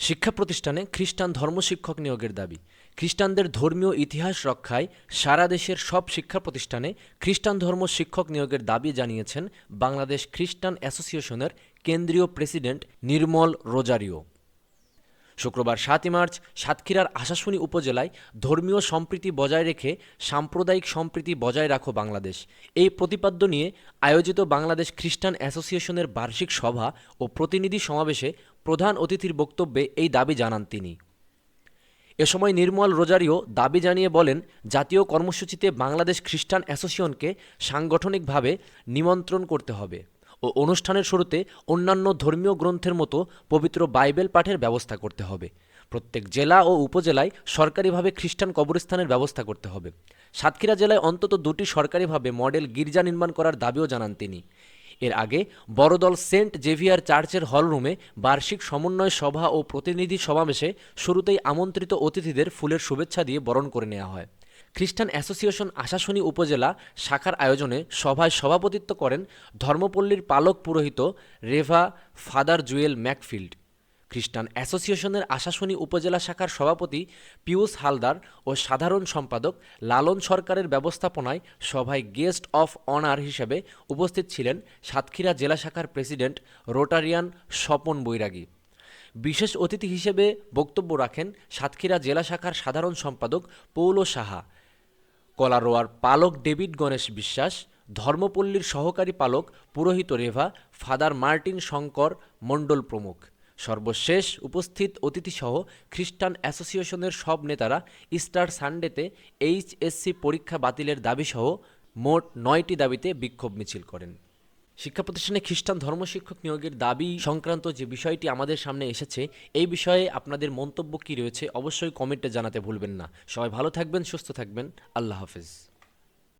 শিক্ষা প্রতিষ্ঠানে খ্রিস্টান ধর্মশিক্ষক নিয়োগের দাবি। খ্রিস্টানদের ধর্মীয় ইতিহাস রক্ষায় সারা দেশের সব শিক্ষা প্রতিষ্ঠানে খ্রিস্টান ধর্ম শিক্ষক নিয়োগের দাবি জানিয়েছেন বাংলাদেশ খ্রিস্টান অ্যাসোসিয়েশনের কেন্দ্রীয় প্রেসিডেন্ট নির্মল রোজারিও। শুক্রবার ৭ই মার্চ সাতক্ষীরার আশাশুনি উপজেলায় ধর্মীয় সম্প্রীতি বজায় রেখে সাম্প্রদায়িক সম্প্রীতি বজায় রাখো বাংলাদেশ এই প্রতিপাদ্য নিয়ে আয়োজিত বাংলাদেশ খ্রিস্টান অ্যাসোসিয়েশনের বার্ষিক সভা ও প্রতিনিধি সমাবেশে প্রধান অতিথির বক্তব্যে এই দাবি জানান তিনি। এ সময় নির্মল রোজারিও দাবি জানিয়ে বলেন, জাতীয় কর্মসূচিতে বাংলাদেশ খ্রিস্টান অ্যাসোসিয়েশনকে সাংগঠনিকভাবে নিমন্ত্রণ করতে হবে ও অনুষ্ঠানের শুরুতে অন্যান্য ধর্মীয় গ্রন্থের মতো পবিত্র বাইবেল পাঠের ব্যবস্থা করতে হবে। প্রত্যেক জেলা ও উপজেলায় সরকারিভাবে খ্রিস্টান কবরস্থানের ব্যবস্থা করতে হবে। সাতক্ষীরা জেলায় অন্তত ২টি সরকারিভাবে মডেল গির্জা নির্মাণ করার দাবিও জানান তিনি। এর আগে বড়দল সেন্ট জেভিয়ার চার্চের হলরুমে বার্ষিক সমন্বয় সভা ও প্রতিনিধি সমাবেশে শুরুতেই আমন্ত্রিত অতিথিদের ফুলের শুভেচ্ছা দিয়ে বরণ করে নেওয়া হয়। খ্রিস্টান অ্যাসোসিয়েশন আশাশুনি উপজেলা শাখার আয়োজনে সভায় সভাপতিত্ব করেন ধর্মপল্লীর পালক পুরোহিত রেভা ফাদার জুয়েল ম্যাকফিল্ড। খ্রিস্টান অ্যাসোসিয়েশনের আশাশুনি উপজেলা শাখার সভাপতি পিয়ুষ হালদার ও সাধারণ সম্পাদক লালন সরকারের ব্যবস্থাপনায় সভায় গেস্ট অফ অনার হিসেবে উপস্থিত ছিলেন সাতক্ষীরা জেলা শাখার প্রেসিডেন্ট রোটারিয়ান স্বপন বৈরাগী। বিশেষ অতিথি হিসেবে বক্তব্য রাখেন সাতক্ষীরা জেলা শাখার সাধারণ সম্পাদক পৌলো সাহা, কলারোয়ার পালক ডেভিড গণেশ বিশ্বাস, ধর্মপল্লীর সহকারী পালক পুরোহিত রেভা ফাদার মার্টিন শঙ্কর মণ্ডল প্রমুখ। সর্বশেষ উপস্থিত অতিথিসহ খ্রিস্টান অ্যাসোসিয়েশনের সব নেতারা ইস্টার সানডেতে এইচএসসি পরীক্ষা বাতিলের দাবিসহ মোট ৯টি দাবিতে বিক্ষোভ মিছিল করেন। শিক্ষা প্রতিষ্ঠানে খ্রিস্টান ধর্মশিক্ষক নিয়োগের দাবি সংক্রান্ত যে বিষয়টি আমাদের সামনে এসেছে, এই বিষয়ে আপনাদের মন্তব্য কী রয়েছে অবশ্যই কমেন্টে জানাতে ভুলবেন না। সবাই ভালো থাকবেন, সুস্থ থাকবেন। আল্লাহ হাফেজ।